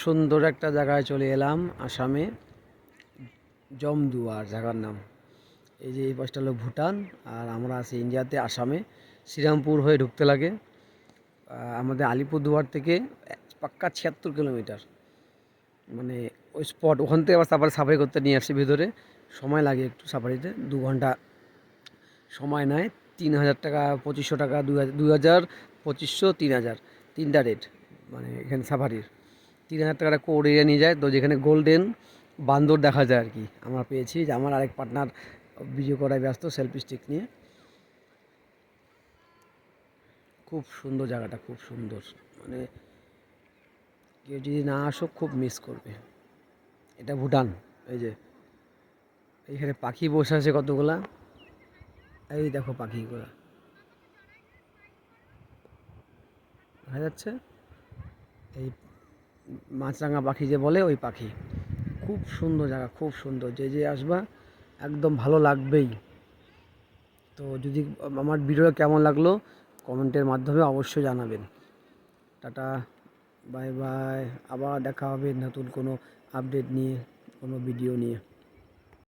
সুন্দর একটা জায়গায় চলে এলাম আসামে, জমদুয়ার জায়গার নাম। এই যে এই পাশটা হলো ভুটান, আর আমরা আছি ইন্ডিয়াতে আসামে, শ্রীরামপুর হয়ে ঢুকতে লাগে। আমাদের আলিপুরদুয়ার থেকে পাক্কা 76 কিলোমিটার, মানে ওই স্পট। ওখান থেকে আবার সাফারি করতে নিয়ে আসছি ভিতরে। সময় লাগে একটু, সাফারিতে 2 ঘন্টা সময় নেয়। 3,000 টাকা, 2500 টাকা, 2,000, 2500, 3,000, তিনটা রেট মানে এখানে সাফারির। 3,000 টাকাটা কোড এরিয়া নিয়ে যায়, তো যেখানে গোল্ডেন বান্দর দেখা যায় আর কি। আমরা পেয়েছি যে আমার আরেক পার্টনার ভিডিও করায় ব্যস্ত সেলফি স্টিক নিয়ে। খুব সুন্দর জায়গাটা, খুব সুন্দর, মানে কেউ যদি না আসো খুব মিস করবে। এটা ভুটান। এই যে এইখানে পাখি বসে আছে কতগুলা, এই দেখো পাখিগুলা দেখা যাচ্ছে। এই মাছরাঙা পাখি যে বলে, ওই পাখি। খুব সুন্দর জায়গা, খুব সুন্দর। যে যে আসবা একদম ভালো লাগবেই। তো যদি আমার ভিডিওটা কেমন লাগলো কমেন্টের মাধ্যমে অবশ্যই জানাবেন। Tata, bye bye. আবার দেখা হবে নতুন কোনো আপডেট নিয়ে, কোনো ভিডিও নিয়ে।